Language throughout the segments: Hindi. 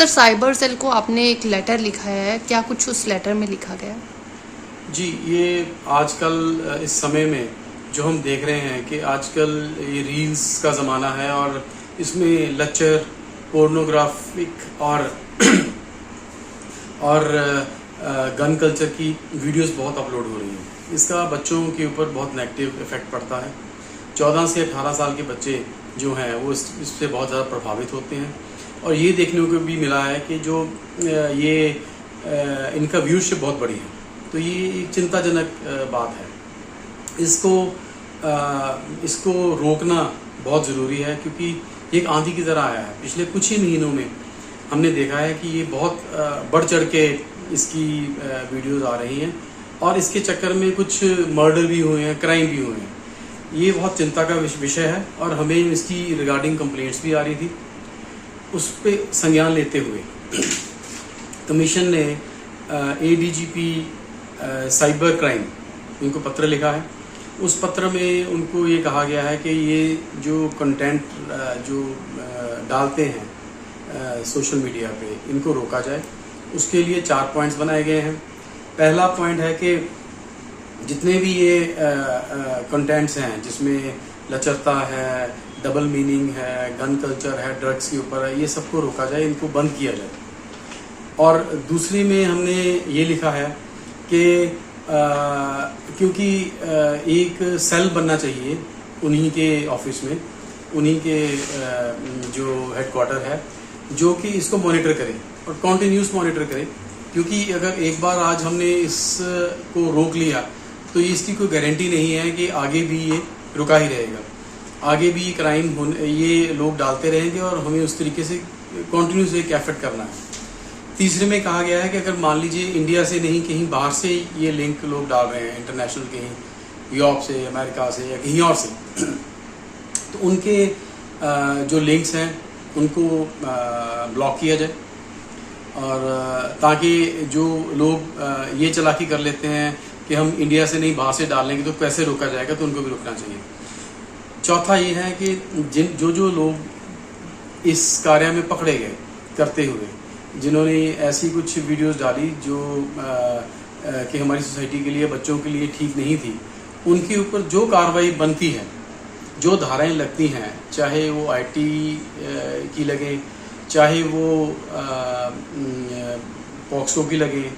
सर साइबर सेल को आपने एक लेटर लिखा है, क्या कुछ उस लेटर में लिखा गया? जी, ये आजकल इस समय में जो हम देख रहे हैं कि आजकल ये रील्स का ज़माना है और इसमें लचर, पोर्नोग्राफिक और गन कल्चर की वीडियोस बहुत अपलोड हो रही हैं। इसका बच्चों के ऊपर बहुत नेगेटिव इफेक्ट पड़ता है। 14 से 18 साल के बच्चे जो हैं वो इससे बहुत ज़्यादा प्रभावित होते हैं और ये देखने को भी मिला है कि जो ये इनका व्यूअरशिप बहुत बड़ी है। तो ये एक चिंताजनक बात है। इसको रोकना बहुत ज़रूरी है क्योंकि एक आंधी की तरह आया है। पिछले कुछ ही महीनों में हमने देखा है कि ये बहुत बढ़ चढ़ के इसकी वीडियोस आ रही हैं और इसके चक्कर में कुछ मर्डर भी हुए हैं, क्राइम भी हुए हैं। ये बहुत चिंता का विषय है और हमें इसकी रिगार्डिंग कंप्लेंट्स भी आ रही थी। उस पर संज्ञान लेते हुए कमीशन ने ADGP साइबर क्राइम इनको पत्र लिखा है। उस पत्र में उनको ये कहा गया है कि ये जो कंटेंट जो डालते हैं सोशल मीडिया पे इनको रोका जाए। उसके लिए 4 पॉइंट्स बनाए गए हैं। पहला पॉइंट है कि जितने भी ये कंटेंट्स हैं जिसमें लचरता है, डबल मीनिंग है, गन कल्चर है, ड्रग्स के ऊपर है, ये सबको रोका जाए, इनको बंद किया जाए। और दूसरी में हमने ये लिखा है कि क्योंकि एक सेल बनना चाहिए उन्हीं के ऑफिस में, उन्हीं के जो हेडक्वार्टर है, जो कि इसको मॉनिटर करे और कॉन्टिन्यूस मॉनिटर करे। क्योंकि अगर एक बार आज हमने इसको रोक लिया तो इसकी कोई गारंटी नहीं है कि आगे भी ये रुका ही रहेगा। आगे भी क्राइम ये लोग डालते रहेंगे और हमें उस तरीके से कॉन्टिन्यूस एक एफर्ट करना है। तीसरे में कहा गया है कि अगर मान लीजिए इंडिया से नहीं कहीं बाहर से ये लिंक लोग डाल रहे हैं, इंटरनेशनल कहीं यूरोप से, अमेरिका से या कहीं और से, तो उनके जो लिंक्स हैं उनको ब्लॉक किया जाए और ताकि जो लोग ये चालाकी कर लेते हैं कि हम इंडिया से नहीं बाहर से डालेंगे तो कैसे रोका जाएगा, तो उनको भी रुकना चाहिए। चौथा ये है कि जो लोग इस कार्य में पकड़े गए करते हुए, जिन्होंने ऐसी कुछ वीडियोस डाली जो कि हमारी सोसाइटी के लिए, बच्चों के लिए ठीक नहीं थी, उनके ऊपर जो कार्रवाई बनती है, जो धाराएं लगती हैं, चाहे वो IT की लगे, चाहे वो पॉक्सो की लगे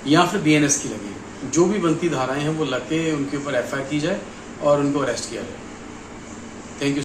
या फिर BNS की लगे, जो भी बनती धाराएं हैं वो लग के उनके ऊपर FIR की जाए और उनको अरेस्ट किया जाए। Thank you.